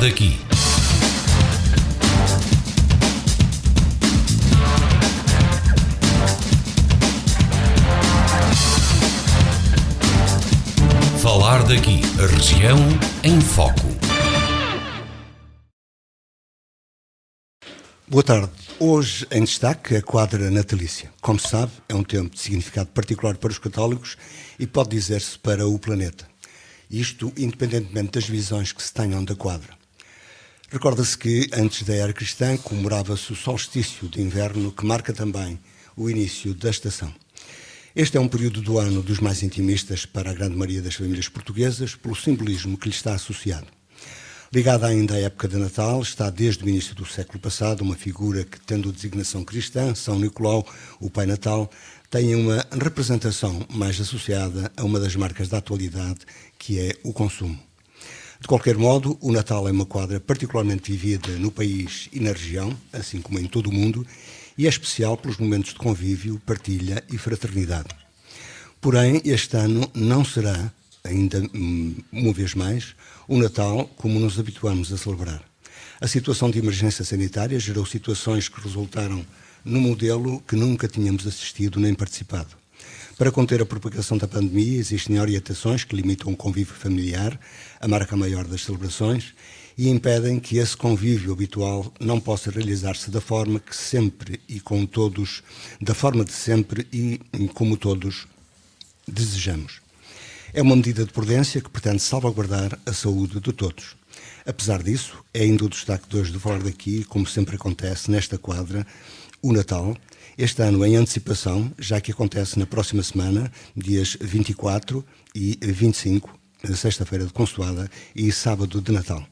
daqui. Falar daqui, a região em foco. Boa tarde. Hoje em destaque a quadra natalícia. Como se sabe, é um tempo de significado particular para os católicos e pode dizer-se para o planeta. Isto independentemente das visões que se tenham da quadra. Recorda-se que antes da era cristã comemorava-se o solstício de inverno, que marca também o início da estação. Este é um período do ano dos mais intimistas para a grande maioria das famílias portuguesas, pelo simbolismo que lhe está associado. Ligada ainda à época de Natal, está desde o início do século passado uma figura que, tendo designação cristã, São Nicolau, o Pai Natal, tem uma representação mais associada a uma das marcas da atualidade, que é o consumo. De qualquer modo, o Natal é uma quadra particularmente vivida no país e na região, assim como em todo o mundo, e é especial pelos momentos de convívio, partilha e fraternidade. Porém, este ano não será, ainda uma vez mais, o Natal como nos habituamos a celebrar. A situação de emergência sanitária gerou situações que resultaram num modelo que nunca tínhamos assistido nem participado. Para conter a propagação da pandemia, existem orientações que limitam o convívio familiar, a marca maior das celebrações, e impedem que esse convívio habitual não possa realizar-se da forma que sempre e com todos, da forma de sempre e como todos desejamos. É uma medida de prudência que pretende salvaguardar a saúde de todos. Apesar disso, é ainda o destaque de hoje de falar daqui, como sempre acontece nesta quadra, o Natal, este ano em antecipação, já que acontece na próxima semana, dias 24 e 25, sexta-feira de Consoada e sábado de Natal.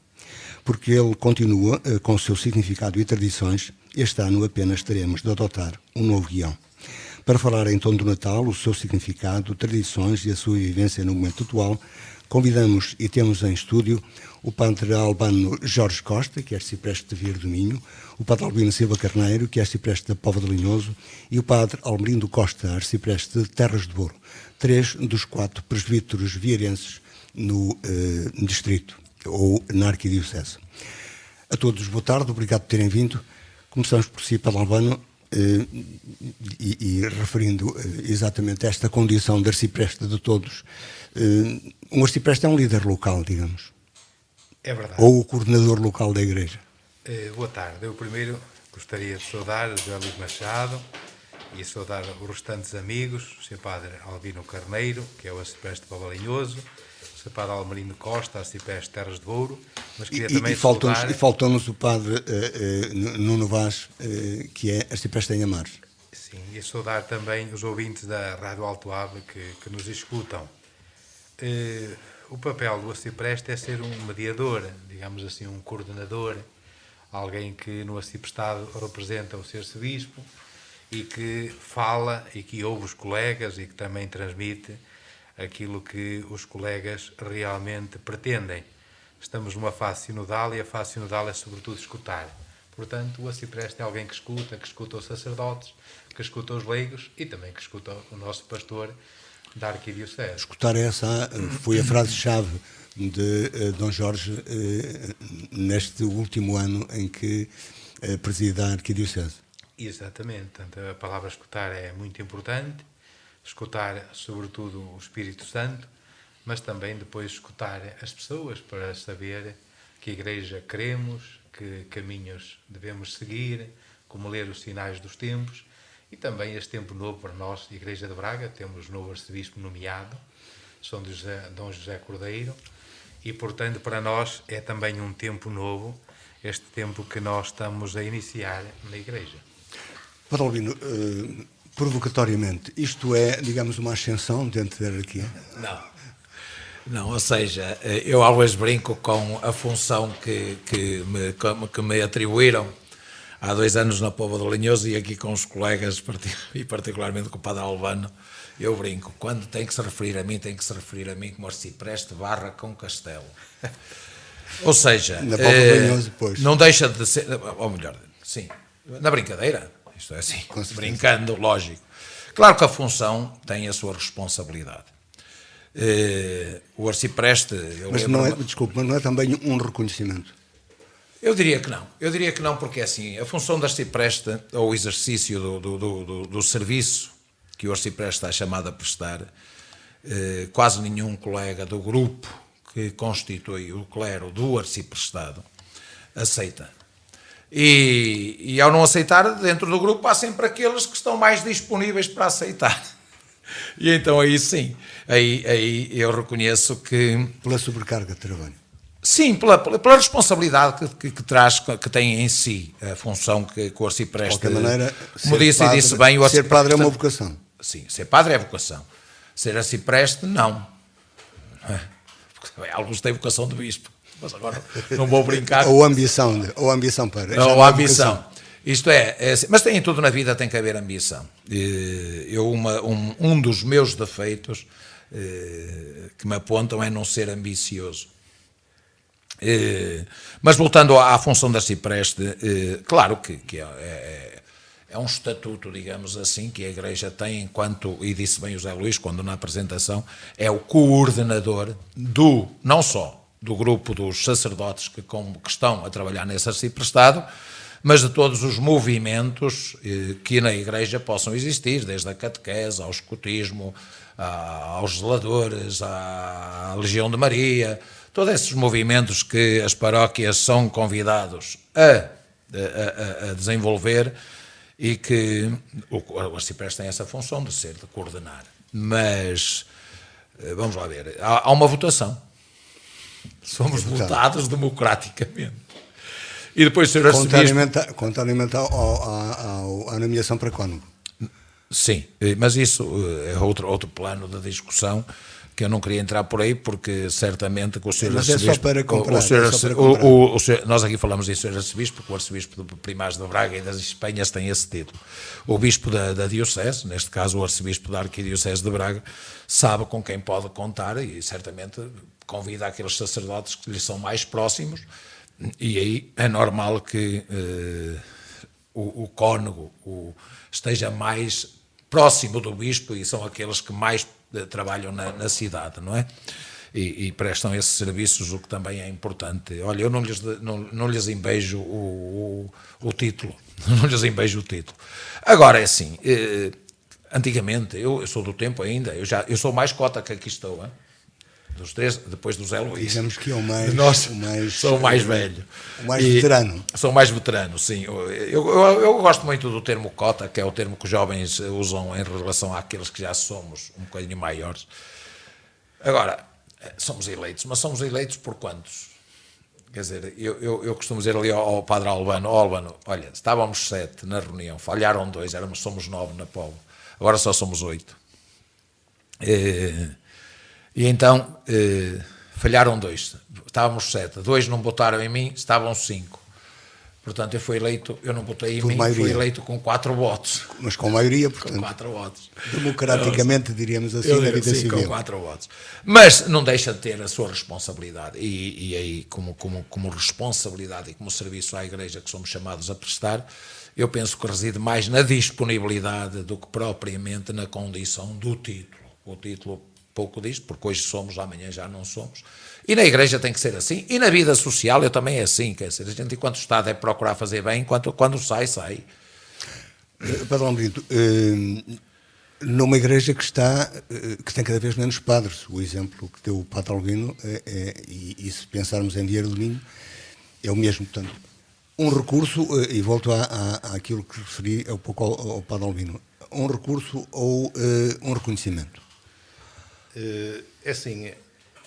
Porque ele continua com o seu significado e tradições, este ano apenas teremos de adotar um novo guião. Para falar então do Natal, o seu significado, tradições e a sua vivência no momento atual, convidamos e temos em estúdio o padre albano Jorge Costa, que é arcipreste de Vieira do Minho, o padre Albino Silva Carneiro, que é arcipreste da Póvoa de Linhoso, e o padre Almerindo Costa, arcipreste de Terras de Douro, 3 dos 4 presbíteros vieirenses no distrito, ou na arquidiocese. A todos, boa tarde, obrigado por terem vindo. Começamos por si, padre Albano, e referindo exatamente esta condição de arcipreste de todos. Um arcipreste é um líder local, digamos. É verdade. Ou o coordenador local da igreja. Boa tarde. Eu primeiro gostaria de saudar o José Luís Machado e saudar os restantes amigos, o Sr. Padre Albino Carneiro, que é o arcipreste de Póvoa de Linhoso, o Sr. Padre Almerindo Costa, arcipreste de Terras de Douro, mas queria também saudar... E faltou-nos o Padre Nuno Vaz, que é arcipreste em Amares. Sim, e saudar também os ouvintes da Rádio Alto Ave que nos escutam. O papel do arcipreste é ser um mediador, digamos assim, um coordenador, alguém que no arciprestado representa o seu arcebispo e que fala e que ouve os colegas e que também transmite aquilo que os colegas realmente pretendem. Estamos numa fase sinodal e a fase sinodal é sobretudo escutar. Portanto, o arcipreste é alguém que escuta os sacerdotes, que escuta os leigos e também que escuta o nosso pastor da arquidiocese. Escutar essa foi a frase-chave de Dom Jorge neste último ano em que preside a arquidiocese. Exatamente. Portanto, a palavra escutar é muito importante. Escutar, sobretudo, o Espírito Santo, mas também depois escutar as pessoas para saber que igreja queremos, que caminhos devemos seguir, como ler os sinais dos tempos. E também este tempo novo para nós, Igreja de Braga, temos novo arcebispo nomeado, São Dom José Cordeiro, e portanto para nós é também um tempo novo, este tempo que nós estamos a iniciar na Igreja. Padre Albino, provocatoriamente, isto é, digamos, uma ascensão dentro da hierarquia? Não, ou seja, eu always brinco com a função que me atribuíram há 2 anos na Póvoa de Linhoso e aqui com os colegas, e particularmente com o Padre Albano, eu brinco. Quando tem que se referir a mim, tem que se referir a mim como arcipreste barra com castelo. Ou seja, na Póvoa de Linhoso, pois. Não deixa de ser, ou melhor, sim, na brincadeira, isto é assim, brincando, lógico. Claro que a função tem a sua responsabilidade. O arcipreste... Mas não é, desculpe, mas não é também um reconhecimento? Eu diria que não. Eu diria que não, porque é assim, a função da arcipreste, ou o exercício do serviço que o arcipreste está chamado a prestar, quase nenhum colega do grupo que constitui o clero do arciprestado aceita. E ao não aceitar, dentro do grupo há sempre aqueles que estão mais disponíveis para aceitar. E então aí sim, aí eu reconheço que... Pela sobrecarga de trabalho. Sim, pela responsabilidade que traz, que tem em si a função que o arcipreste... De qualquer maneira, como disse e disse bem... Ser padre é uma vocação. Sim, ser padre é vocação. Ser arcipreste, não. Porque alguns têm vocação de bispo. Mas agora não vou brincar. Ou ambição para. Ou ambição. Isto assim, mas tem em tudo na vida, tem que haver ambição. Um dos meus defeitos que me apontam é não ser ambicioso. Mas voltando à função da arcipreste, claro que é um estatuto, digamos assim, que a Igreja tem enquanto, e disse bem o José Luís quando na apresentação, é o coordenador não só do grupo dos sacerdotes que estão a trabalhar nesse arciprestado, mas de todos os movimentos que na Igreja possam existir, desde a catequese, ao escotismo, aos zeladores, à Legião de Maria, todos esses movimentos que as paróquias são convidados a desenvolver e que o arcipreste tem essa função de coordenar. Mas, vamos lá ver, há uma votação. Somos votados democraticamente. E depois ser arcebispo... Contrariamente à nomeação para cônego. Sim, mas isso é outro plano de discussão que eu não queria entrar por aí, porque certamente que o Sr. Arcebispo... É só para comprar. Nós aqui falamos de Sr. Arcebispo, porque o Arcebispo de Primares de Braga e das Espanhas tem esse título. O Bispo da Diocese, neste caso o Arcebispo da Arquidiocese de Braga, sabe com quem pode contar e certamente convida aqueles sacerdotes que lhe são mais próximos, e aí é normal que o cônego esteja mais próximo do bispo, e são aqueles que mais trabalham na cidade, não é? E prestam esses serviços, o que também é importante. Olha, eu não lhes invejo o título, não lhes invejo o título. Agora, é assim, antigamente, eu sou do tempo ainda, eu sou mais cota que aqui estou, hein? Dos três, depois do Zé Luís. Digamos que é sou mais velho. O mais veterano. Sou mais veterano, sim. Eu gosto muito do termo cota, que é o termo que os jovens usam em relação àqueles que já somos um bocadinho maiores. Agora, somos eleitos, mas somos eleitos por quantos? Quer dizer, eu costumo dizer ali ao padre Albano, olha, estávamos 7 na reunião, falharam 2, somos 9 na Póvoa, agora só somos 8. E então, falharam 2, estávamos 7, 2 não votaram em mim, estavam 5. Portanto, eu fui eleito, eu não votei em mim, fui eleito com 4 votos. Mas com maioria, portanto. Com 4 votos. Democraticamente, diríamos assim, na vida civil. Com 4 votos. Mas não deixa de ter a sua responsabilidade. E aí, como responsabilidade e como serviço à Igreja que somos chamados a prestar, eu penso que reside mais na disponibilidade do que propriamente na condição do título. O título pouco diz, porque hoje somos, amanhã já não somos. E na Igreja tem que ser assim. E na vida social eu também é assim. Quer dizer, a gente, enquanto está, deve procurar fazer bem, quando sai. Padre Albrito, numa Igreja que tem cada vez menos padres, o exemplo que deu o Padre Albino, e se pensarmos em dia de domingo, é o mesmo. Portanto, um recurso, e volto àquilo que referi há pouco ao Padre Albino, um recurso ou um reconhecimento? É assim,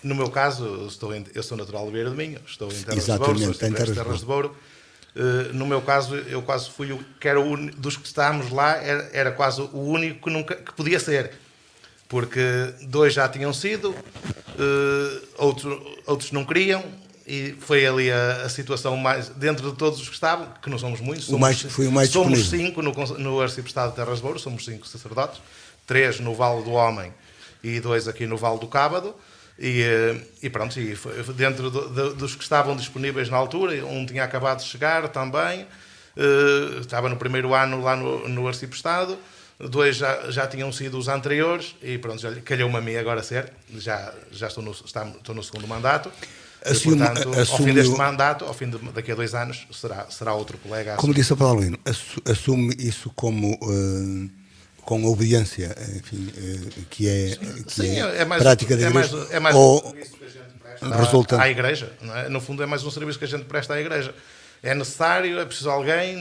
no meu caso, eu sou natural de Beira de Minho, estou em Terras de Bouro, sou Terras de Bouro. No meu caso, eu quase fui dos que estávamos lá, era quase o único que podia ser, porque 2 já tinham sido, outros não queriam, e foi ali a situação mais, dentro de todos os que estavam, que não somos muitos, somos 5 no Arciprestado de Terras de Bouro, somos 5 sacerdotes, 3 no Vale do Homem e 2 aqui no Vale do Cábado, e pronto, e foi dentro dos que estavam disponíveis na altura, um tinha acabado de chegar também, estava no primeiro ano lá no Arciprestado, 2 já tinham sido os anteriores, e pronto, já calhou-me a mim agora ser, já estou no segundo mandato. Portanto, ao fim deste mandato, daqui a 2 anos, será outro colega. Como disse o Paulino, assume isso como com a obediência, enfim, que é prática da Igreja, é mais ou um serviço que a gente presta à Igreja, não é? No fundo é mais um serviço que a gente presta à Igreja. É necessário, é preciso alguém,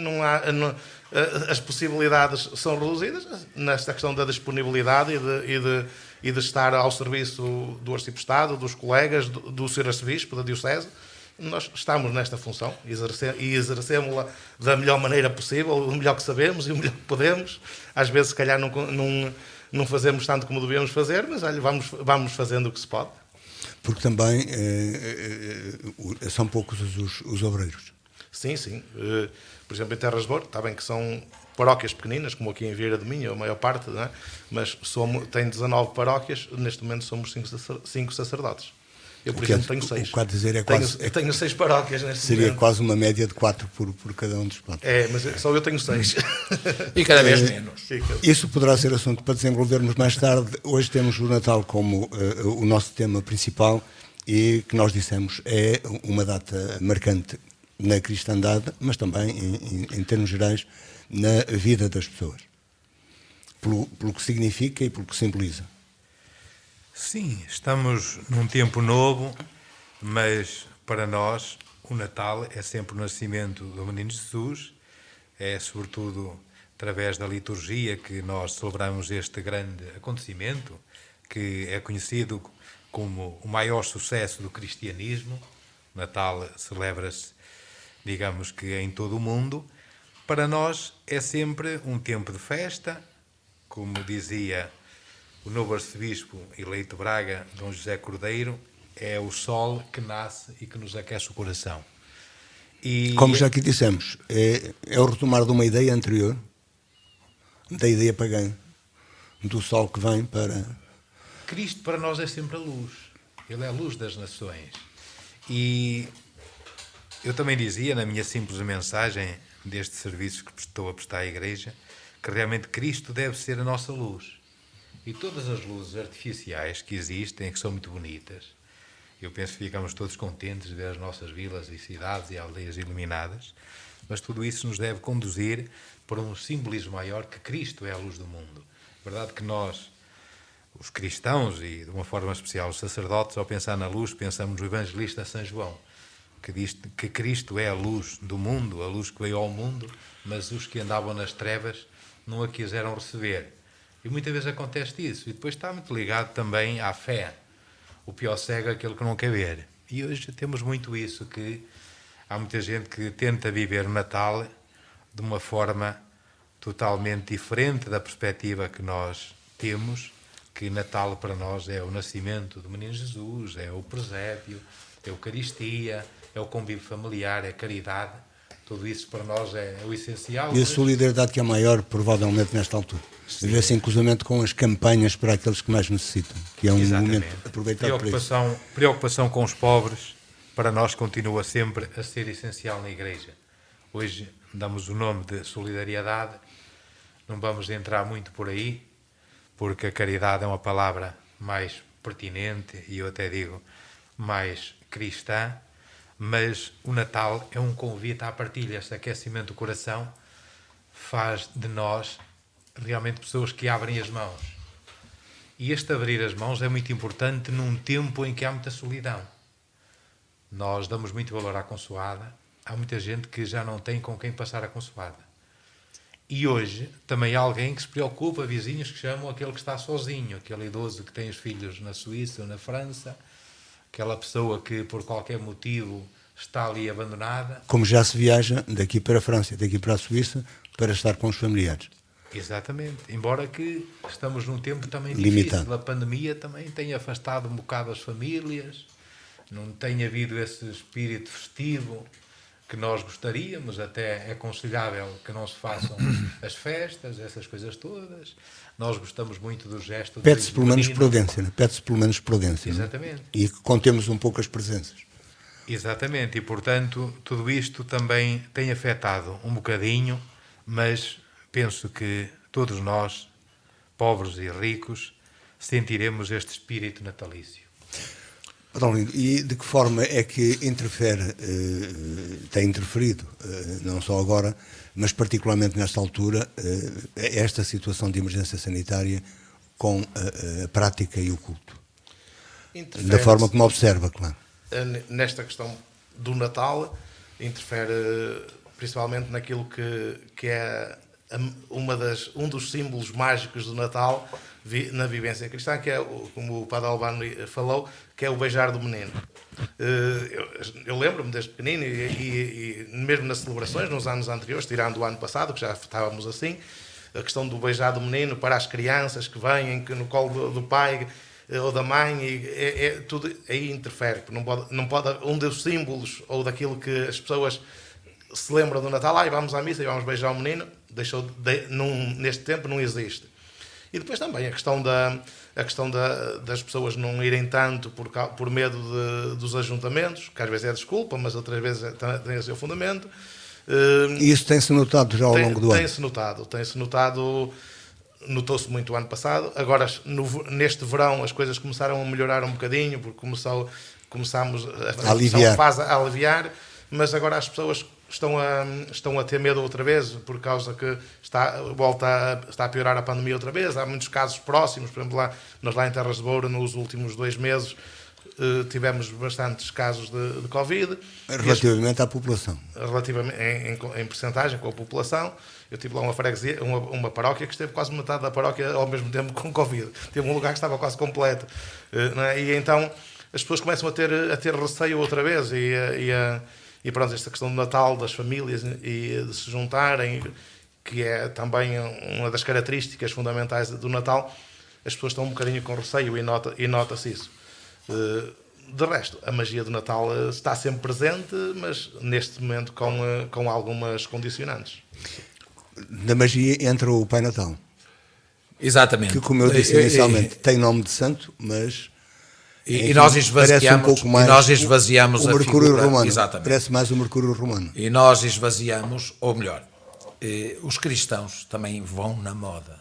as possibilidades são reduzidas nesta questão da disponibilidade e de estar ao serviço do Arciprestado, dos colegas, do Sr. Arcebispo, da Diocese. Nós estamos nesta função e exercemos-la da melhor maneira possível, o melhor que sabemos e o melhor que podemos. Às vezes, se calhar, não fazemos tanto como devíamos fazer, mas olha, vamos fazendo o que se pode. Porque também são poucos os obreiros. Sim. Por exemplo, em Terras de Bor, está bem que são paróquias pequeninas, como aqui em Vieira de Minho, a maior parte, não é? Mas tem 19 paróquias, neste momento somos 5 sacerdotes. Eu, por exemplo, tenho 6. Tenho 6 paróquias neste momento. Seria quase uma média de 4 por cada um dos planos. Mas só eu tenho 6. E cada vez menos. Isso poderá ser assunto para desenvolvermos mais tarde. Hoje temos o Natal como o nosso tema principal e, que nós dissemos, é uma data marcante na cristandade, mas também, em termos gerais, na vida das pessoas. Pelo que significa e pelo que simboliza. Sim, estamos num tempo novo, mas para nós o Natal é sempre o nascimento do Menino Jesus, é sobretudo através da liturgia que nós celebramos este grande acontecimento, que é conhecido como o maior sucesso do cristianismo. O Natal celebra-se, digamos que em todo o mundo. Para nós é sempre um tempo de festa, como dizia o novo arcebispo eleito de Braga, Dom José Cordeiro, é o sol que nasce e que nos aquece o coração. E como já aqui dissemos, é o retomar de uma ideia anterior, da ideia pagã, do sol que vem para... Cristo para nós é sempre a luz. Ele é a luz das nações. E eu também dizia, na minha simples mensagem deste serviço que estou a prestar à Igreja, que realmente Cristo deve ser a nossa luz. E todas as luzes artificiais que existem, que são muito bonitas, eu penso que ficamos todos contentes de ver as nossas vilas e cidades e aldeias iluminadas, mas tudo isso nos deve conduzir para um simbolismo maior, que Cristo é a luz do mundo. É verdade que nós, os cristãos, e de uma forma especial os sacerdotes, ao pensar na luz, pensamos no evangelista São João, que diz que Cristo é a luz do mundo, a luz que veio ao mundo, mas os que andavam nas trevas não a quiseram receber. E muitas vezes acontece isso. E depois está muito ligado também à fé. O pior cego é aquele que não quer ver. E hoje temos muito isso, que há muita gente que tenta viver o Natal de uma forma totalmente diferente da perspectiva que nós temos, que Natal para nós é o nascimento do Menino Jesus, é o presépio, é a Eucaristia, é o convívio familiar, é a caridade. Tudo isso para nós é o essencial. E a solidariedade que é maior, provavelmente, nesta altura. Vê-se inclusivamente com as campanhas para aqueles que mais necessitam, que é um momento aproveitado para isso. Preocupação com os pobres, para nós, continua sempre a ser essencial na Igreja. Hoje damos o nome de solidariedade, não vamos entrar muito por aí, porque a caridade é uma palavra mais pertinente e eu até digo mais cristã, mas o Natal é um convite à partilha. Este aquecimento do coração faz de nós realmente pessoas que abrem as mãos. E este abrir as mãos é muito importante num tempo em que há muita solidão. Nós damos muito valor à consoada. Há muita gente que já não tem com quem passar a consoada. E hoje também há alguém que se preocupa, vizinhos que chamam aquele que está sozinho, aquele idoso que tem os filhos na Suíça ou na França, aquela pessoa que por qualquer motivo está ali abandonada. Como já se viaja daqui para a França, daqui para a Suíça, para estar com os familiares. Exatamente, embora que estamos num tempo também limitado. Difícil. A pandemia também tem afastado um bocado as famílias, não tem havido esse espírito festivo que nós gostaríamos, até é aconselhável que não se façam as festas, essas coisas todas. Nós gostamos muito do gesto... Pede-se pelo menos prudência, né? Pede-se pelo menos prudência. Exatamente. Não? E que contemos um pouco as presenças. Exatamente, e portanto tudo isto também tem afetado um bocadinho, mas penso que todos nós, pobres e ricos, sentiremos este espírito natalício. E de que forma é que tem interferido, não só agora, mas particularmente nesta altura, esta situação de emergência sanitária com a prática e o culto? Da forma como observa, claro. Nesta questão do Natal, interfere principalmente naquilo que é um dos símbolos mágicos do Natal na vivência cristã, que é, como o Padre Albano falou, que é o beijar do menino. Eu lembro-me desde pequenino e mesmo nas celebrações, nos anos anteriores, tirando o ano passado, que já estávamos assim, a questão do beijar do menino para as crianças que vêm no colo do pai ou da mãe, tudo aí interfere. Não pode um dos símbolos ou daquilo que as pessoas se lembram do Natal, e vamos à missa e vamos beijar o menino, neste tempo não existe. E depois também a questão das pessoas não irem tanto por medo dos ajuntamentos, que às vezes é desculpa, mas outras vezes tem o seu fundamento. E isso tem-se notado já ao longo do ano? Tem-se notado, notou-se muito o ano passado. Agora, neste verão, as coisas começaram a melhorar um bocadinho, porque começámos a aliviar, mas agora as pessoas estão a ter medo outra vez, por causa que está a piorar a pandemia outra vez. Há muitos casos próximos, por exemplo, nós lá em Terras de Boura, nos últimos 2 meses, tivemos bastantes casos de Covid. Relativamente à população? Relativamente, em percentagem com a população. Eu tive lá uma freguesia, uma paróquia que esteve quase metade da paróquia ao mesmo tempo com Covid. Teve um lugar que estava quase completo. Não é? E então as pessoas começam a ter receio outra vez e pronto, esta questão do Natal, das famílias e de se juntarem, que é também uma das características fundamentais do Natal, as pessoas estão um bocadinho com receio e nota-se isso. De resto, a magia do Natal está sempre presente, mas neste momento com algumas condicionantes. Na magia entra o Pai Natal. Exatamente. Que, como eu disse inicialmente, tem nome de santo, mas... E nós esvaziamos o Mercúrio Romano. Exatamente. Parece mais o Mercúrio Romano. E nós esvaziamos, ou melhor, os cristãos também vão na moda.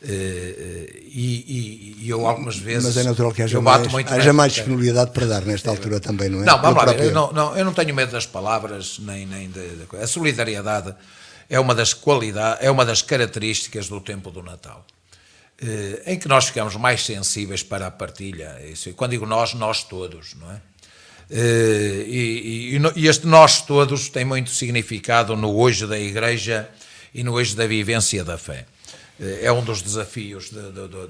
E eu algumas vezes... Mas é natural que haja mais disponibilidade para dar nesta altura também, não é? Não, vamos lá ver. Eu não tenho medo das palavras, nem a solidariedade é uma das qualidades, é uma das características do tempo do Natal. Em que nós ficamos mais sensíveis para a partilha. E quando digo nós todos, não é? E este nós todos tem muito significado no hoje da Igreja e no hoje da vivência da fé. É um dos desafios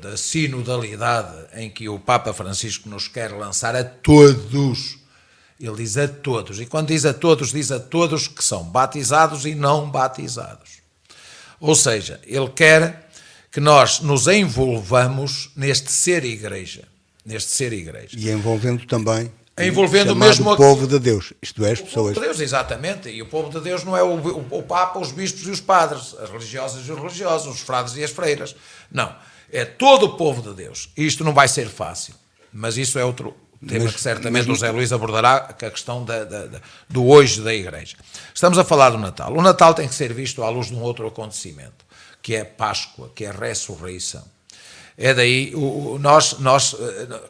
da sinodalidade em que o Papa Francisco nos quer lançar a todos. Ele diz a todos. E quando diz a todos que são batizados e não batizados. Ou seja, ele quer que nós nos envolvamos neste ser igreja. E envolvendo também mesmo o povo de Deus, isto é, as pessoas. O povo de Deus, exatamente. E o povo de Deus não é o Papa, os bispos e os padres, as religiosas e os religiosos, os frades e as freiras. Não. É todo o povo de Deus. E isto não vai ser fácil. Mas isso é outro tema que certamente o Zé Luís abordará, que é a questão do hoje da Igreja. Estamos a falar do Natal. O Natal tem que ser visto à luz de um outro acontecimento, que é a Páscoa, que é a ressurreição. É daí,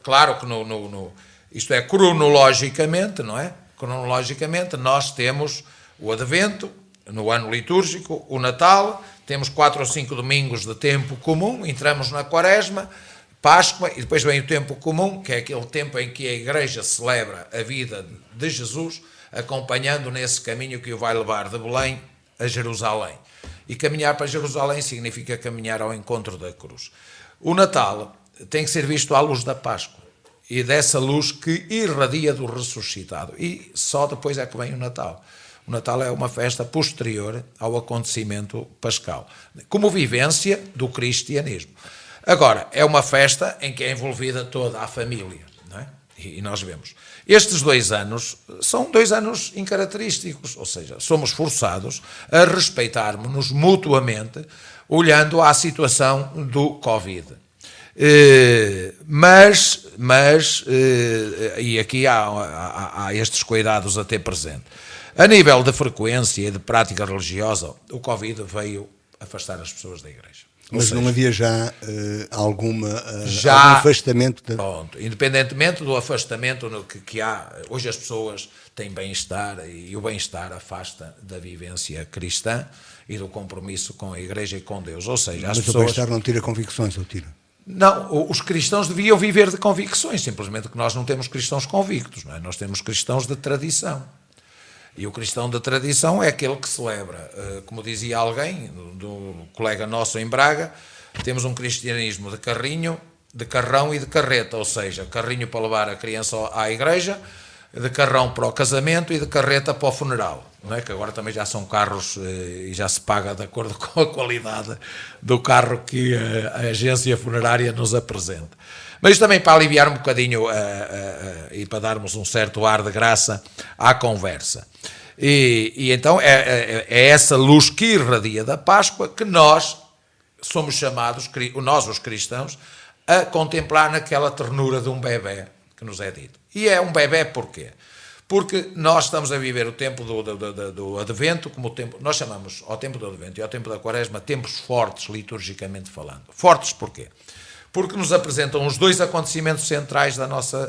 claro que isto é cronologicamente, não é? Cronologicamente nós temos o Advento, no ano litúrgico, o Natal, temos 4 ou 5 domingos de tempo comum, entramos na Quaresma, Páscoa, e depois vem o tempo comum, que é aquele tempo em que a Igreja celebra a vida de Jesus, acompanhando nesse caminho que o vai levar de Belém a Jerusalém. E caminhar para Jerusalém significa caminhar ao encontro da cruz. O Natal tem que ser visto à luz da Páscoa e dessa luz que irradia do ressuscitado. E só depois é que vem o Natal. O Natal é uma festa posterior ao acontecimento pascal, como vivência do cristianismo. Agora, é uma festa em que é envolvida toda a família, não é? E nós vemos. Estes 2 anos são 2 anos incaracterísticos, ou seja, somos forçados a respeitarmos-nos mutuamente, olhando à situação do Covid. E aqui há estes cuidados a ter presente. A nível de frequência e de prática religiosa, o Covid veio afastar as pessoas da igreja. Mas não havia já algum afastamento? Pronto, independentemente do afastamento que há, hoje as pessoas têm bem-estar e o bem-estar afasta da vivência cristã e do compromisso com a igreja e com Deus. Ou seja, mas o bem-estar não tira convicções, ou tira? Não, os cristãos deviam viver de convicções, simplesmente que nós não temos cristãos convictos, não é? Nós temos cristãos de tradição. E o cristão de tradição é aquele que celebra, como dizia alguém, do colega nosso em Braga, temos um cristianismo de carrinho, de carrão e de carreta, ou seja, carrinho para levar a criança à igreja, de carrão para o casamento e de carreta para o funeral, não é? Que agora também já são carros e já se paga de acordo com a qualidade do carro que a agência funerária nos apresenta. Mas também para aliviar um bocadinho e para darmos um certo ar de graça à conversa. E então é essa luz que irradia da Páscoa que nós somos chamados, nós os cristãos, a contemplar naquela ternura de um bebé que nos é dito. E é um bebé porquê? Porque nós estamos a viver o tempo do Advento, como o tempo, nós chamamos ao tempo do Advento e ao tempo da Quaresma tempos fortes, liturgicamente falando. Fortes porquê? Porque nos apresentam os dois acontecimentos centrais da nossa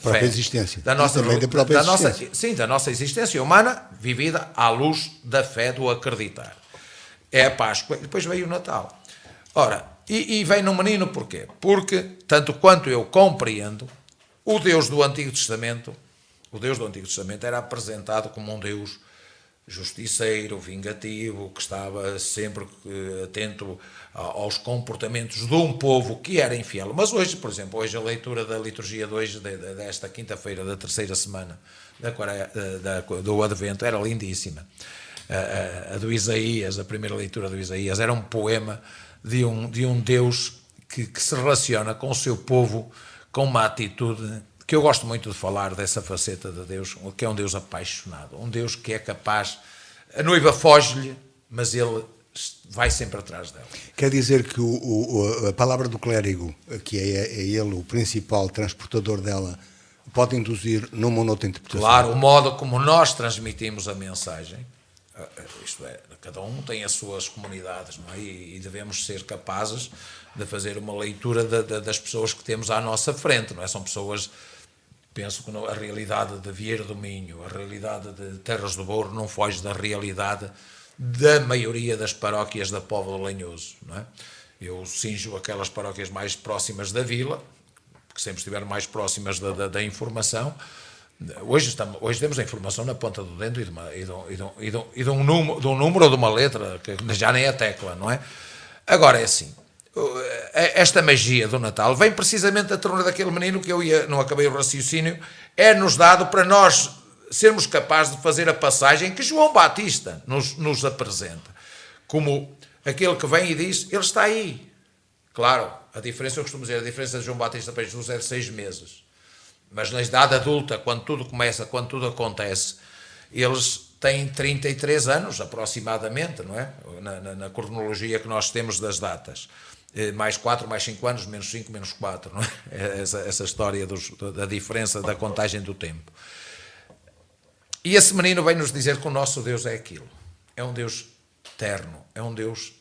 própria fé, existência. da nossa existência. Sim, da nossa existência humana vivida à luz da fé, do acreditar. É a Páscoa e depois veio o Natal. Ora, e vem no menino porquê? Porque, tanto quanto eu compreendo, o Deus do Antigo Testamento era apresentado como um Deus justiceiro, vingativo, que estava sempre atento aos comportamentos de um povo que era infiel. Mas hoje, por exemplo, hoje a leitura da liturgia de hoje, desta quinta-feira, da terceira semana do Advento, era lindíssima. A do Isaías, a primeira leitura do Isaías, era um poema de um Deus que se relaciona com o seu povo com uma atitude que eu gosto muito de falar dessa faceta de Deus, que é um Deus apaixonado, um Deus que é capaz, a noiva foge-lhe, mas ele vai sempre atrás dela. Quer dizer que a palavra do clérigo, que é ele o principal transportador dela, pode induzir numa ou noutra interpretação? Claro, o modo como nós transmitimos a mensagem, isto é, cada um tem as suas comunidades, não é? E devemos ser capazes de fazer uma leitura das pessoas que temos à nossa frente, não é? São pessoas, penso que a realidade de Vieira do Minho, a realidade de Terras do Douro não foge da realidade da maioria das paróquias da Póvoa de Lanhoso, não é? Eu cinjo aquelas paróquias mais próximas da vila, que sempre estiveram mais próximas da informação. Hoje temos a informação na ponta do dedo e de um número ou de uma letra, que já nem é tecla, não é? Agora é assim, esta magia do Natal vem precisamente da ternura daquele menino que não acabei o raciocínio, é-nos dado para nós sermos capazes de fazer a passagem que João Batista nos apresenta, como aquele que vem e diz, ele está aí. Claro, a diferença, eu costumo dizer, a diferença de João Batista para Jesus é de 6 meses. Mas na idade adulta, quando tudo começa, quando tudo acontece, eles têm 33 anos, aproximadamente, não é? Na cronologia que nós temos das datas. Mais 4, mais 5 anos, menos 5, menos 4, não é? Essa história da diferença da contagem do tempo. E esse menino vem nos dizer que o nosso Deus é aquilo. É um Deus terno, é um Deus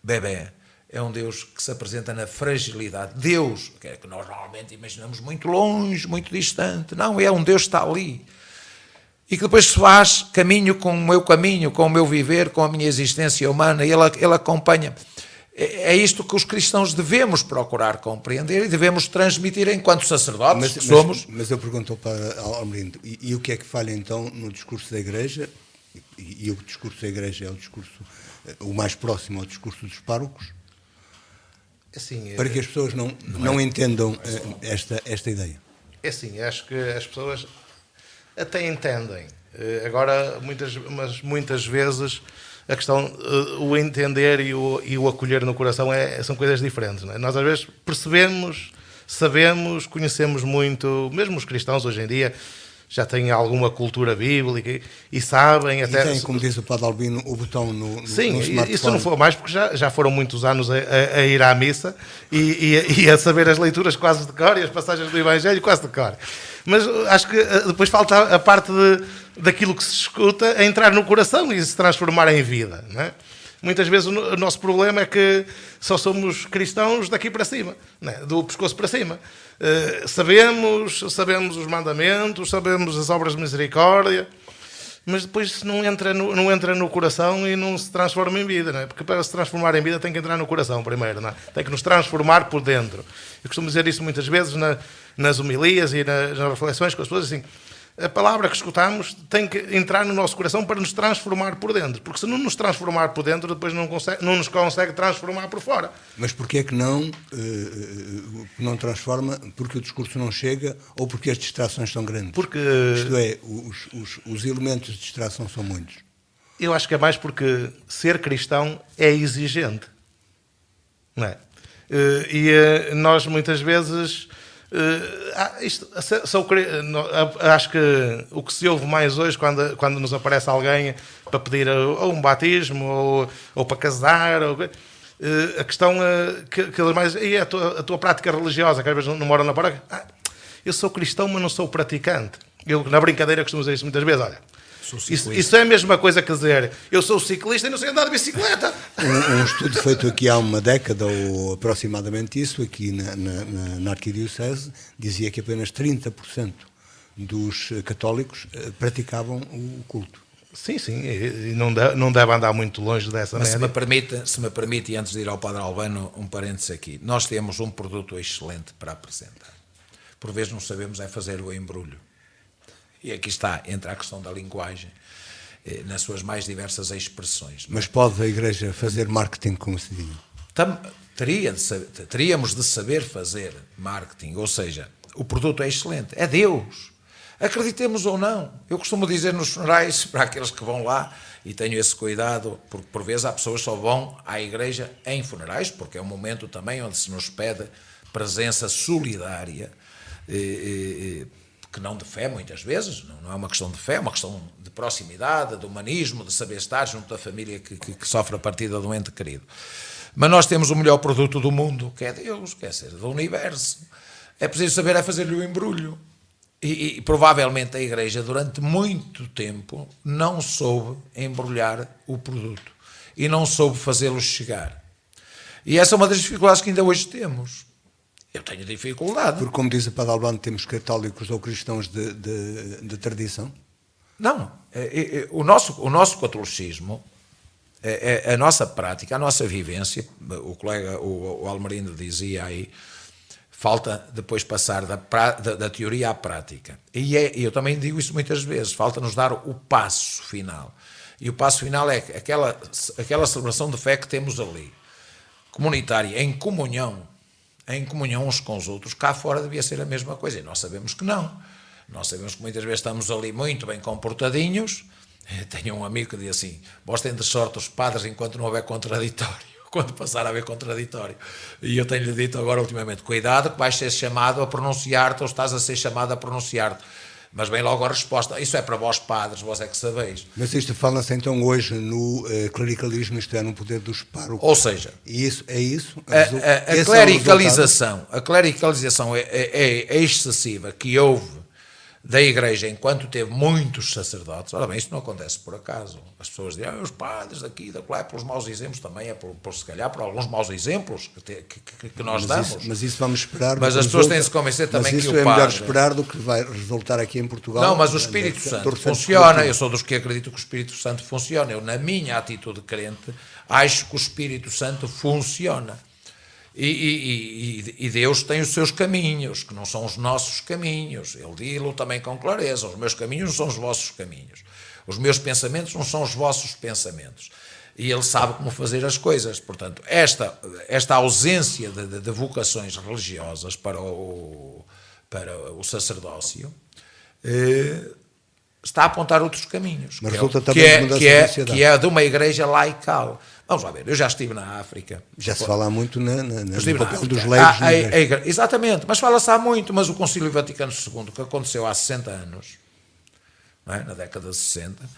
bebé, é um Deus que se apresenta na fragilidade. Deus, que é que nós normalmente imaginamos muito longe, muito distante. Não, é um Deus que está ali. E que depois se faz caminho, com o meu viver, com a minha existência humana. E ele acompanha. É isto que os cristãos devemos procurar compreender e devemos transmitir enquanto sacerdotes que somos. Mas eu pergunto para Almerindo, e o que é que falha então no discurso da Igreja? E o discurso da Igreja é o discurso o mais próximo ao discurso dos párocos? Assim, para que as pessoas não entendam esta ideia. É assim, acho que as pessoas até entendem. Agora, muitas vezes, a questão, o entender e o acolher no coração são coisas diferentes. Não é? Nós, às vezes, percebemos, sabemos, conhecemos muito, mesmo os cristãos hoje em dia, já têm alguma cultura bíblica e sabem até... E têm, como diz o Padre Albino, o botão no Sim, no smartphone. Isso não for mais, porque já foram muitos anos a ir à missa e a saber as leituras quase de cor e as passagens do Evangelho quase de cor. Mas acho que depois falta a parte daquilo que se escuta a entrar no coração e se transformar em vida. Não é? Muitas vezes o nosso problema é que só somos cristãos daqui para cima, né? Do pescoço para cima. Sabemos os mandamentos, sabemos as obras de misericórdia, mas depois isso não entra no coração e não se transforma em vida, não é? Porque para se transformar em vida tem que entrar no coração primeiro, não é? Tem que nos transformar por dentro. Eu costumo dizer isso muitas vezes nas homilias e nas reflexões com as pessoas, assim, a palavra que escutamos tem que entrar no nosso coração para nos transformar por dentro, porque se não nos transformar por dentro, depois não nos consegue transformar por fora. Mas porquê é que não transforma? Porque o discurso não chega ou porque as distrações são grandes? Porque, isto é, os elementos de distração são muitos. Eu acho que é mais porque ser cristão é exigente, não é? E nós muitas vezes... acho que o que se ouve mais hoje quando nos aparece alguém para pedir ou um batismo ou para casar, a questão que mais e a tua prática religiosa, que às vezes não moram na paróquia. Eu sou cristão, mas não sou praticante. Eu, na brincadeira, costumo dizer isso muitas vezes. Olha, isso é a mesma coisa que dizer eu sou ciclista e não sei andar de bicicleta. Um estudo feito aqui há uma década ou aproximadamente isso, aqui na Arquidiocese, dizia que apenas 30% dos católicos praticavam o culto. Sim, e não deve andar muito longe dessa média. Se me permite, e antes de ir ao Padre Albano, um parênteses aqui. Nós temos um produto excelente para apresentar. Por vezes não sabemos fazer o embrulho. E aqui está, entra a questão da linguagem, nas suas mais diversas expressões. Mas pode a Igreja fazer marketing, como se diz? Teríamos de saber fazer marketing, ou seja, o produto é excelente, é Deus. Acreditemos ou não. Eu costumo dizer nos funerais, para aqueles que vão lá, e tenho esse cuidado, porque por vezes há pessoas que só vão à igreja em funerais, porque é um momento também onde se nos pede presença solidária, que não de fé muitas vezes, não é uma questão de fé, é uma questão de proximidade, de humanismo, de saber estar junto da família que sofre a partida do ente querido. Mas nós temos o melhor produto do mundo, que é Deus, quer dizer, do universo. É preciso saber fazer-lhe o embrulho. E provavelmente a Igreja, durante muito tempo, não soube embrulhar o produto e não soube fazê-lo chegar. E essa é uma das dificuldades que ainda hoje temos. Eu tenho dificuldade. Porque, como diz o Padre Albano, temos católicos ou cristãos de tradição? Não. O nosso catolicismo, a nossa prática, a nossa vivência, o colega, o Almerindo dizia aí, falta depois passar da teoria à prática. E eu também digo isso muitas vezes, falta-nos dar o passo final. E o passo final é aquela celebração de fé que temos ali, comunitária, em comunhão uns com os outros. Cá fora devia ser a mesma coisa, e nós sabemos que não. Nós sabemos que muitas vezes estamos ali muito bem comportadinhos. Tenho um amigo que diz assim: vós tendes sorte os padres enquanto não houver contraditório, quando passar a haver contraditório. E eu tenho-lhe dito agora ultimamente: cuidado que vais ser chamado a pronunciar-te, ou estás a ser chamado a pronunciar-te. Mas vem logo a resposta: isso é para vós padres, vós é que sabeis. Mas isto fala-se então hoje no clericalismo, isto é, no poder dos párocos. Ou seja, e isso é isso? A clericalização é excessiva que houve da Igreja enquanto teve muitos sacerdotes. Ora bem, isto não acontece por acaso. As pessoas dizem: os padres daqui, da lá, pelos maus exemplos, também é se calhar por alguns maus exemplos que nós damos. Mas isso vamos esperar. Mas as pessoas têm de se convencer também que o padre... Mas isso é melhor esperar do que vai resultar aqui em Portugal. Não, mas o Espírito Santo funciona. Eu sou dos que acredito que o Espírito Santo funciona. Eu, na minha atitude crente, acho que o Espírito Santo funciona. E Deus tem os seus caminhos, que não são os nossos caminhos. Ele diz-lo também com clareza: os meus caminhos não são os vossos caminhos, os meus pensamentos não são os vossos pensamentos. E Ele sabe como fazer as coisas. Portanto, esta ausência de vocações religiosas para o sacerdócio está a apontar outros caminhos, mas resulta também que é de uma igreja laical. Vamos lá ver, eu já estive na África. Já se fala muito no papel dos leigos. Exatamente, mas fala-se há muito, mas o Concílio Vaticano II, que aconteceu há 60 anos, não é? Na década de 60,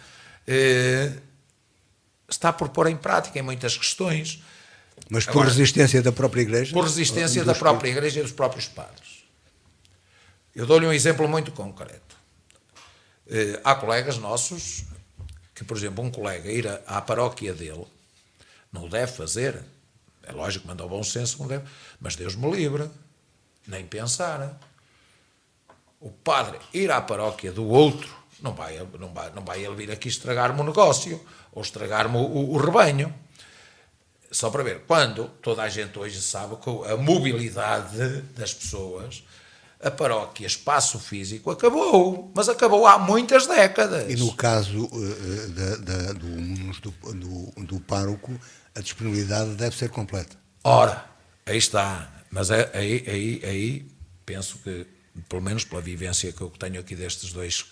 está por pôr em prática em muitas questões. Mas por resistência da própria Igreja? Por resistência da própria Igreja e dos próprios padres. Eu dou-lhe um exemplo muito concreto. Há colegas nossos que, por exemplo, um colega ir à paróquia dele, não o deve fazer. É lógico, manda o bom senso, não deve. Mas Deus me livre, nem pensar. O padre ir à paróquia do outro, não vai ele vir aqui estragar-me o negócio, ou estragar-me o rebanho. Só para ver, quando toda a gente hoje sabe que a mobilidade das pessoas, a paróquia, espaço físico, acabou, mas acabou há muitas décadas. E no caso do pároco, a disponibilidade deve ser completa. Ora, aí está, mas aí penso que, pelo menos pela vivência que eu tenho aqui destes dois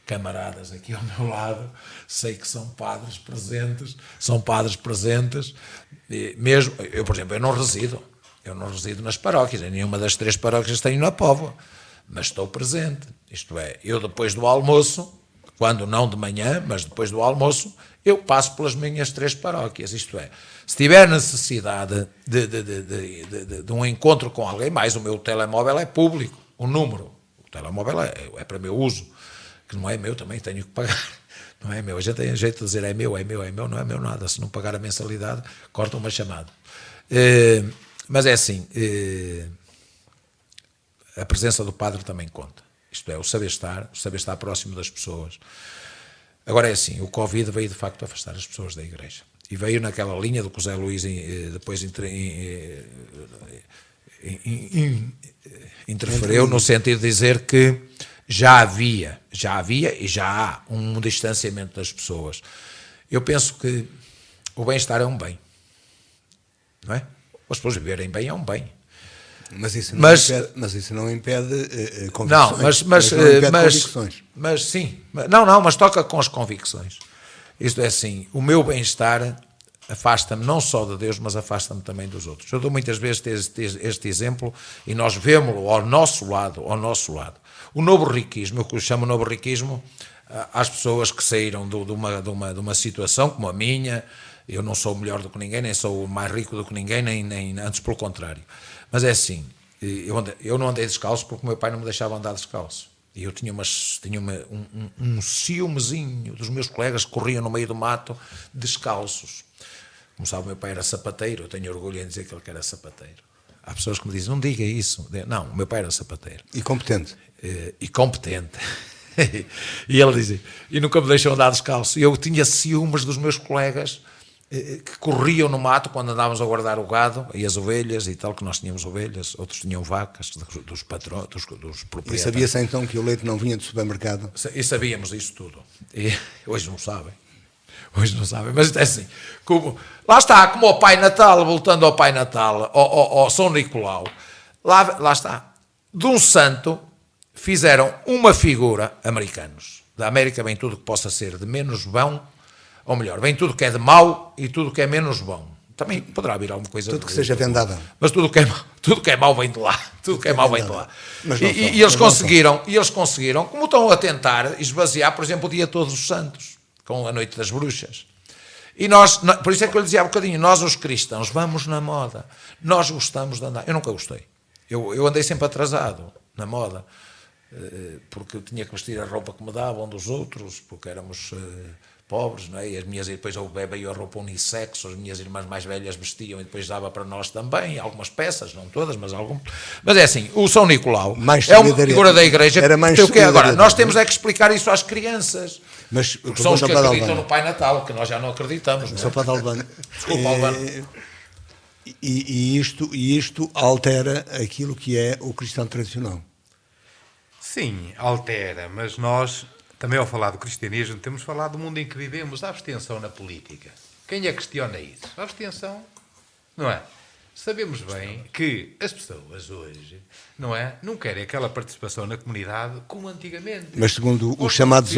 camaradas aqui ao meu lado, sei que são padres presentes, e mesmo, eu, por exemplo, eu não resido nas paróquias, em nenhuma das 3 paróquias tenho na Póvoa, mas estou presente, isto é, eu depois do almoço, quando não de manhã, mas depois do almoço, eu passo pelas minhas 3 paróquias, isto é, se tiver necessidade de um encontro com alguém, mais o meu telemóvel é público, o número, o telemóvel é para meu uso, que não é meu, também tenho que pagar, não é meu, a gente tem jeito de dizer é meu, não é meu nada, se não pagar a mensalidade, corta uma chamada. Mas é assim, a presença do padre também conta, isto é, o saber estar próximo das pessoas. Agora é assim, o Covid veio de facto afastar as pessoas da igreja, e veio naquela linha do que o Zé Luís depois interferiu, no sentido de dizer que já havia e já há um distanciamento das pessoas. Eu penso que o bem-estar é um bem, não é? As pessoas viverem bem é um bem. Mas isso não impede convicções. Convicções. Mas sim, mas toca com as convicções. Isto é assim, o meu bem-estar afasta-me não só de Deus, mas afasta-me também dos outros. Eu dou muitas vezes este exemplo e nós vemos-lo ao nosso lado. O novo riquismo, eu chamo novo riquismo às pessoas que saíram de uma situação como a minha. Eu não sou melhor do que ninguém, nem sou mais rico do que ninguém, nem antes pelo contrário. Mas é assim, eu não andei descalço porque o meu pai não me deixava andar descalço. E eu tinha um ciúmezinho dos meus colegas que corriam no meio do mato descalços. Como sabe, o meu pai era sapateiro, eu tenho orgulho em dizer que ele era sapateiro. Há pessoas que me dizem, não diga isso. Não, o meu pai era sapateiro. E competente. E competente. E ele dizia, e nunca me deixou andar descalço. Eu tinha ciúmes dos meus colegas que corriam no mato quando andávamos a guardar o gado e as ovelhas e tal, que nós tínhamos ovelhas, outros tinham vacas, dos patrões, dos proprietários. E sabia-se então que o leite não vinha do supermercado? E sabíamos isso tudo. E hoje não sabem, mas é assim, lá está, como o Pai Natal, voltando ao Pai Natal, ao São Nicolau, lá está, de um santo fizeram uma figura, americanos, da América vem tudo que possa ser de menos bom, ou melhor, vem tudo que é de mau e tudo que é menos bom. Também poderá vir alguma coisa... Tudo que seja vendável. Mas tudo que é mau vem de lá. Tudo que é mau vem de lá. E eles conseguiram, como estão a tentar esvaziar, por exemplo, o dia de Todos os Santos, com a Noite das Bruxas. E nós, por isso é que eu lhe dizia há bocadinho, nós os cristãos vamos na moda. Nós gostamos de andar. Eu nunca gostei. Eu andei sempre atrasado na moda, porque eu tinha que vestir a roupa que me davam dos outros, porque éramos... pobres, não é? E depois veio a roupa unissex, as minhas irmãs mais velhas vestiam e depois dava para nós também, algumas peças, não todas, mas algumas. Mas é assim, o São Nicolau é uma figura da igreja. Agora, nós temos é que explicar isso às crianças, mas porque são os que acreditam no Pai Natal, que nós já não acreditamos. Só para Albano. Desculpa, Albano. E isto altera aquilo que é o cristão tradicional. Sim, altera, mas nós... Também ao falar do cristianismo, temos falado do mundo em que vivemos, a abstenção na política. Quem é que questiona isso? A abstenção, não é? Sabemos bem que as pessoas hoje, não é? Não querem aquela participação na comunidade como antigamente. Mas segundo os chamados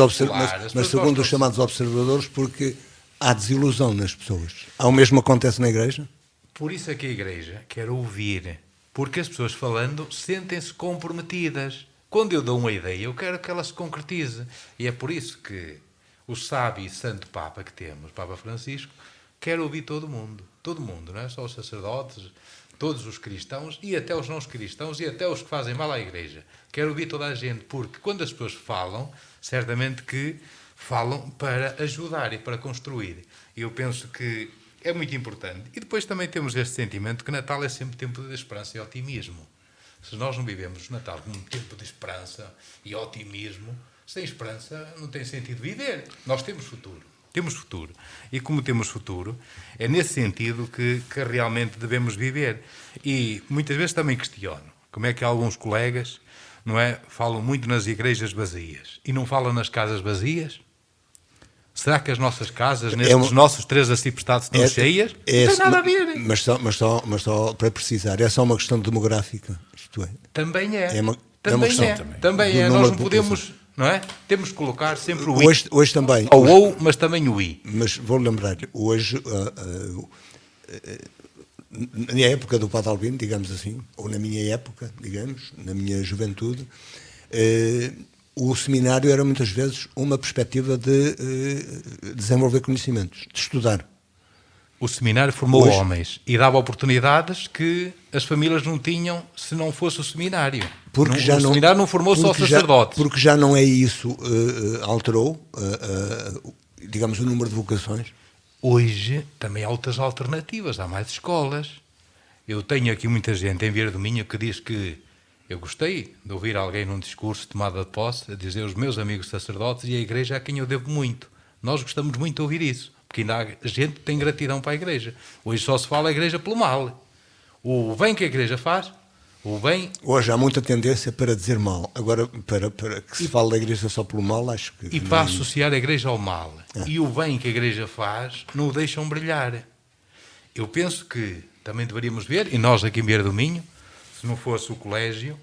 observadores, porque há desilusão nas pessoas. O mesmo acontece na igreja? Por isso é que a igreja quer ouvir, porque as pessoas falando sentem-se comprometidas. Quando eu dou uma ideia, eu quero que ela se concretize. E é por isso que o sábio e santo Papa que temos, Papa Francisco, quer ouvir todo mundo, não é só os sacerdotes, todos os cristãos e até os não cristãos e até os que fazem mal à igreja. Quer ouvir toda a gente, porque quando as pessoas falam, certamente que falam para ajudar e para construir. E eu penso que é muito importante. E depois também temos este sentimento que Natal é sempre tempo de esperança e otimismo. Se nós não vivemos o Natal como um tempo de esperança e otimismo, sem esperança não tem sentido viver. Nós temos futuro. Temos futuro. E como temos futuro, é nesse sentido que realmente devemos viver. E muitas vezes também questiono como é que alguns colegas, não é, falam muito nas igrejas vazias e não falam nas casas vazias. Será que as nossas casas, nestes nossos 3 arciprestados, estão cheias? Não tem nada a ver. Mas só para precisar, é só uma questão demográfica. Isto é. Também é. Também é. Nós não podemos, não é? Temos que colocar sempre o I. Hoje também. Ou, mas também o I. Mas vou lembrar-lhe, hoje, na época do Padre Albino, digamos assim, ou na minha época, digamos, na minha juventude, o seminário era muitas vezes uma perspectiva de desenvolver conhecimentos, de estudar. O seminário formou homens e dava oportunidades que as famílias não tinham se não fosse o seminário. Porque o seminário não formou só sacerdotes. Porque já não é isso, alterou, digamos, o número de vocações. Hoje também há outras alternativas, há mais escolas. Eu tenho aqui muita gente em Vieira do Minho que diz que eu gostei de ouvir alguém num discurso de tomada de posse a dizer os meus amigos sacerdotes e a igreja a quem eu devo muito. Nós gostamos muito de ouvir isso, porque ainda há gente que tem gratidão para a igreja. Hoje só se fala a igreja pelo mal. O bem que a igreja faz, o bem... Hoje há muita tendência para dizer mal. Agora, para que se fale da igreja só pelo mal, acho que... E para associar a igreja ao mal. E o bem que a igreja faz, não o deixam brilhar. Eu penso que também deveríamos ver, e nós aqui em Vieira do Minho, se não fosse o colégio,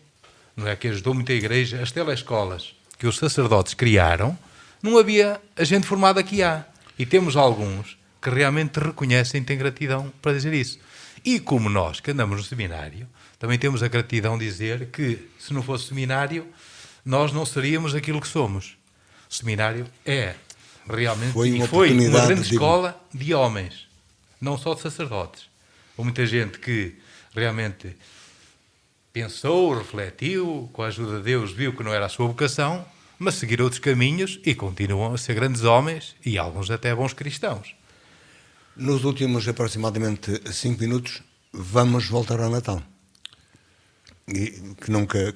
não é, que ajudou muito a igreja, as telescolas que os sacerdotes criaram, não havia a gente formada que há. E temos alguns que realmente reconhecem e têm gratidão para dizer isso. E como nós, que andamos no seminário, também temos a gratidão de dizer que, se não fosse seminário, nós não seríamos aquilo que somos. O seminário é realmente foi uma grande escola de homens, não só de sacerdotes. Houve muita gente que realmente pensou, refletiu, com a ajuda de Deus viu que não era a sua vocação, mas seguiram outros caminhos e continuam a ser grandes homens e alguns até bons cristãos. Nos últimos aproximadamente 5 minutos vamos voltar ao Natal, que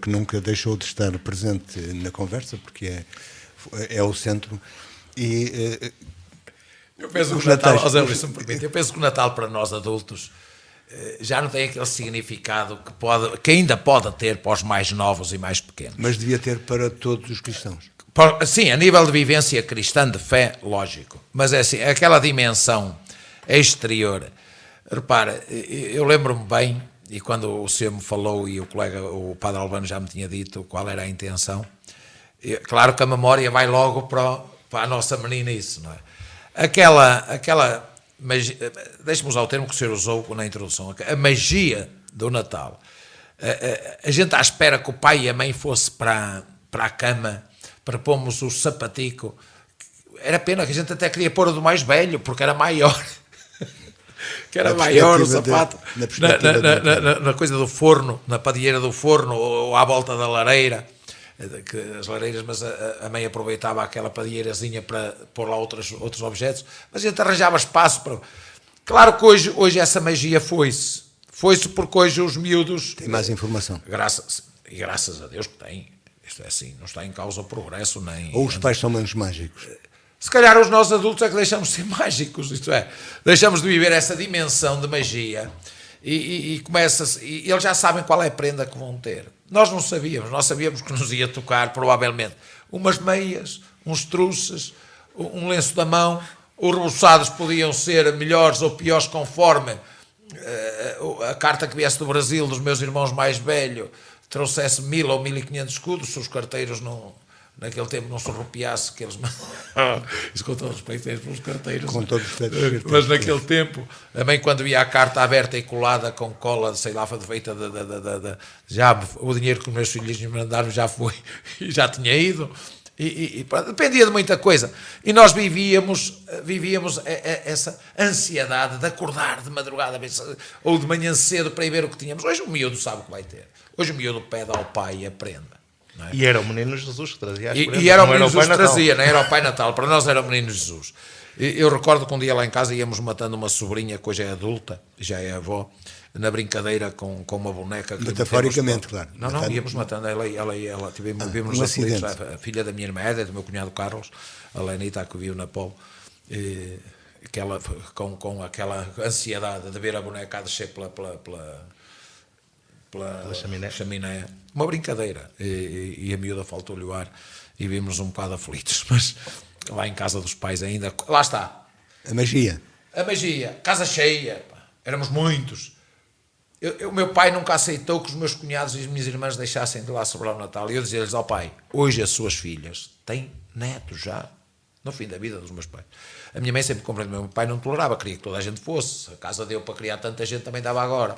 nunca deixou de estar presente na conversa, porque é o centro. E eu penso que o Natal, José Luís, se me permite, eu penso que o Natal para nós adultos já não tem aquele significado que ainda pode ter para os mais novos e mais pequenos. Mas devia ter para todos os cristãos. Sim, a nível de vivência cristã, de fé, lógico. Mas é assim, aquela dimensão exterior. Repara, eu lembro-me bem, e quando o senhor me falou e o colega, o Padre Albano já me tinha dito qual era a intenção, claro que a memória vai logo para a nossa meninice, não é? Aquela mas deixe-me usar o termo que o senhor usou na introdução, a magia do Natal. A gente à espera que o pai e a mãe fosse para a cama, para pormos o sapatico. Era pena que a gente até queria pôr o do mais velho, porque era maior. Que era maior o sapato. Na coisa do forno, na padilheira do forno, ou à volta da lareira. As lareiras, mas a mãe aproveitava aquela padilheirazinha para pôr lá outros objetos, mas a gente arranjava espaço para... Claro que hoje essa magia foi-se porque hoje os miúdos... Tem mais informação. Graças a Deus que tem. Isto é assim, não está em causa o progresso, nem... Ou os pais são menos mágicos. Se calhar os nossos adultos é que deixamos de ser mágicos, isto é, deixamos de viver essa dimensão de magia e começa-se... E eles já sabem qual é a prenda que vão ter. Nós não sabíamos, nós sabíamos que nos ia tocar, provavelmente, umas meias, uns truces, um lenço da mão, os reboçados podiam ser melhores ou piores conforme a carta que viesse do Brasil, dos meus irmãos mais velhos, trouxesse 1000 ou 1500 escudos, se os carteiros naquele tempo não se arrupiasse, que eles... Isso com todo respeito pelos carteiros. Com todo respeito. Mas naquele tempo, também quando via a carta aberta e colada com cola, sei lá, feita já o dinheiro que os meus filhos me mandaram já foi, e já tinha ido, e dependia de muita coisa. E nós vivíamos essa ansiedade de acordar de madrugada, ou de manhã cedo para ir ver o que tínhamos. Hoje o miúdo sabe o que vai ter. Hoje o miúdo pede ao pai e aprenda. Não é? E era o Menino Jesus que trazia as prendas. E era o Menino Jesus que trazia, não era o Pai Natal. Para nós era o Menino Jesus. Eu recordo que um dia lá em casa íamos matando uma sobrinha, que hoje é adulta, já é avó, na brincadeira com uma boneca. Metaforicamente, claro. Não, íamos matando. Ela vimos um aflitos, a filha da minha irmã, é do meu cunhado Carlos, a Lenita, que viu na Polo, que ela, com aquela ansiedade de ver a boneca a descer pela chaminé. Uma brincadeira. E a miúda faltou-lhe o ar e vimos um bocado aflitos, mas lá em casa dos pais ainda. Lá está. A magia. Casa cheia. Pá. Éramos muitos. O meu pai nunca aceitou que os meus cunhados e as minhas irmãs deixassem de lá celebrar o Natal. E eu dizia-lhes, pai, hoje as suas filhas têm netos já, no fim da vida dos meus pais. A minha mãe sempre compreendeu, meu pai não tolerava, queria que toda a gente fosse. A casa deu para criar tanta gente, também dava agora.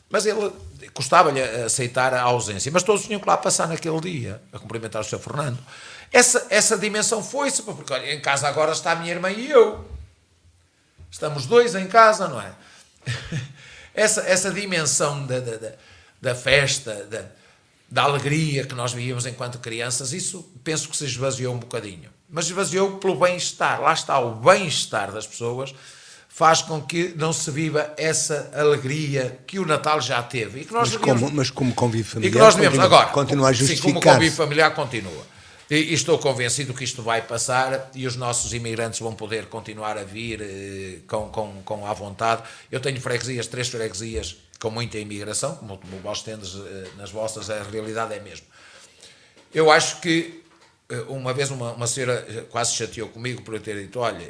Mas ele custava-lhe aceitar a ausência. Mas todos tinham que lá passar naquele dia, a cumprimentar o Sr. Fernando. Essa dimensão foi-se, porque olha, em casa agora está a minha irmã e eu. Estamos dois em casa, não é? Essa dimensão da festa, da alegria que nós vivíamos enquanto crianças, isso penso que se esvaziou um bocadinho. Mas esvaziou pelo bem-estar. Lá está, o bem-estar das pessoas faz com que não se viva essa alegria que o Natal já teve. E que nós mas como convívio familiar, e que nós devemos agora continua a justificar-se. Sim, como convívio familiar continua. E estou convencido que isto vai passar e os nossos imigrantes vão poder continuar a vir com à vontade. Eu tenho freguesias, 3 freguesias com muita imigração, como vós tendes nas vossas, a realidade é mesmo. Eu acho que uma vez uma senhora quase chateou comigo por eu ter dito, olha,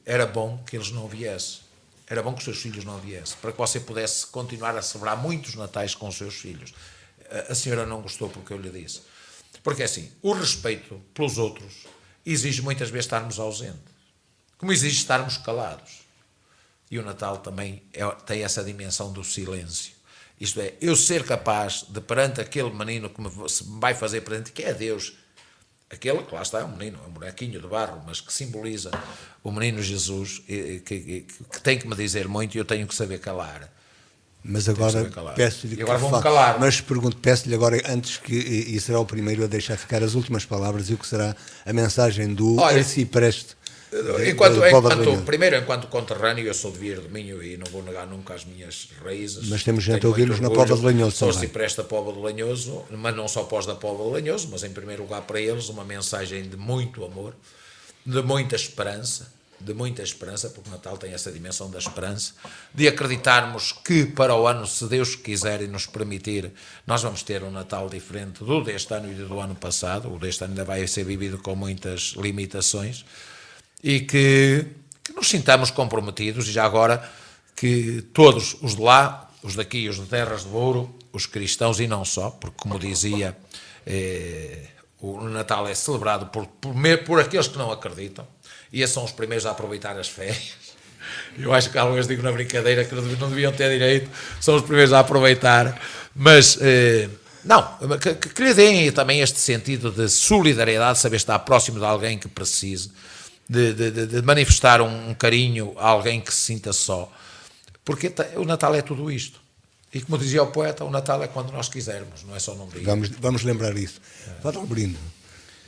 era bom que eles não viessem. Era bom que os seus filhos não viessem, para que você pudesse continuar a celebrar muitos natais com os seus filhos. A senhora não gostou porque eu lhe disse. Porque assim, o respeito pelos outros exige muitas vezes estarmos ausentes, como exige estarmos calados. E o Natal também tem essa dimensão do silêncio. Isto é, eu ser capaz de, perante aquele menino que me vai fazer presente, que é Deus, aquele que lá está é um menino, é um bonequinho de barro, mas que simboliza o menino Jesus, que tem que me dizer muito e eu tenho que saber calar. Mas agora peço-lhe que mas peço-lhe agora, antes que e será o primeiro a deixar ficar as últimas palavras e o que será a mensagem do arcipreste. Enquanto conterrâneo, eu sou de Vieira do Minho e não vou negar nunca as minhas raízes. Mas temos gente a ouvir-nos na Póvoa de Lanhoso. Sou arcipreste da Póvoa de Lanhoso, mas não só pós da Póvoa de Lanhoso, mas em primeiro lugar para eles uma mensagem de muito amor, de muita esperança, porque o Natal tem essa dimensão da esperança, de acreditarmos que para o ano, se Deus quiser e nos permitir, nós vamos ter um Natal diferente do deste ano e do ano passado. O deste ano ainda vai ser vivido com muitas limitações e que nos sintamos comprometidos, e já agora que todos os de lá, os daqui, os de Terras de Bouro, os cristãos e não só, porque como dizia, o Natal é celebrado por aqueles que não acreditam, e esses são os primeiros a aproveitar as férias. Eu acho que alguns digo na brincadeira que não deviam ter direito, são os primeiros a aproveitar, mas que lhe deem também este sentido de solidariedade, saber estar próximo de alguém que precise, de manifestar um carinho a alguém que se sinta só, porque o Natal é tudo isto. E como dizia o poeta, o Natal é quando nós quisermos, não é só num dia. Vamos lembrar isso. Padre Alberino,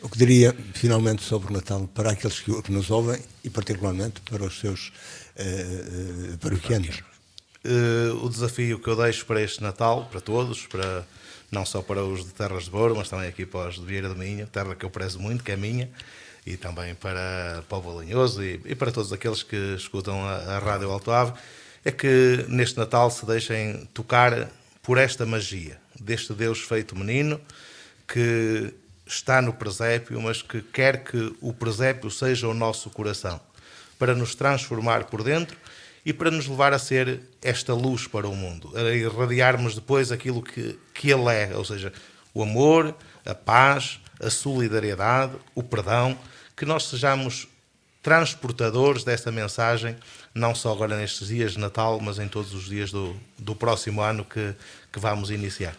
o que diria finalmente sobre o Natal para aqueles que nos ouvem e particularmente para os seus paroquianos? O desafio que eu deixo para este Natal, para todos, não só para os de Terras de Bouro, mas também aqui para os de Vieira do Minho, terra que eu prezo muito, que é minha, e também para Póvoa de Lanhoso e para todos aqueles que escutam a Rádio Alto Ave, é que neste Natal se deixem tocar por esta magia deste Deus feito menino, que está no presépio, mas que quer que o presépio seja o nosso coração, para nos transformar por dentro e para nos levar a ser esta luz para o mundo, a irradiarmos depois aquilo que Ele é, ou seja, o amor, a paz, a solidariedade, o perdão, que nós sejamos transportadores desta mensagem, não só agora nestes dias de Natal, mas em todos os dias do próximo ano que vamos iniciar.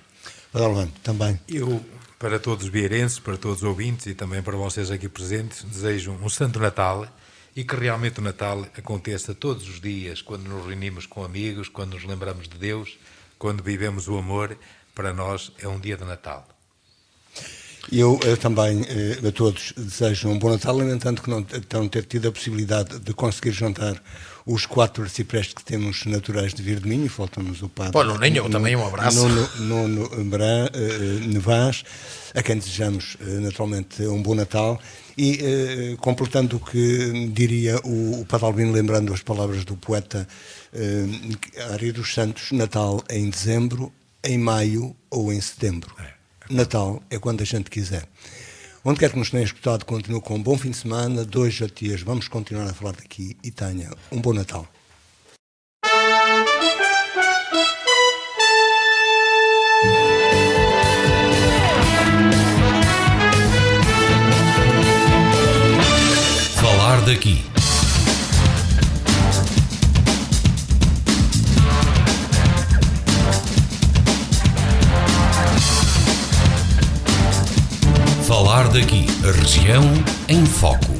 Padre Albano, também. Eu, para todos os vieirenses, para todos os ouvintes e também para vocês aqui presentes, desejo um Santo Natal e que realmente o Natal aconteça todos os dias, quando nos reunimos com amigos, quando nos lembramos de Deus, quando vivemos o amor. Para nós é um dia de Natal. Eu também a todos desejo um bom Natal, lamentando que não tenham ter tido a possibilidade de conseguir juntar os 4 arciprestes que temos naturais de Vir de Minho, e falta-nos o padre. Pô, Nuninho, também um abraço. Nuno Nevaz, a quem desejamos naturalmente um bom Natal, e completando o que diria o Padre Albino, lembrando as palavras do poeta Ari dos Santos: Natal é em dezembro, em maio ou em setembro. Natal é quando a gente quiser. Onde quer que nos tenha escutado, continue com um bom fim de semana, 2 jatias, vamos continuar a falar daqui, e tenha um bom Natal. Falar daqui. Falar daqui, a região em foco.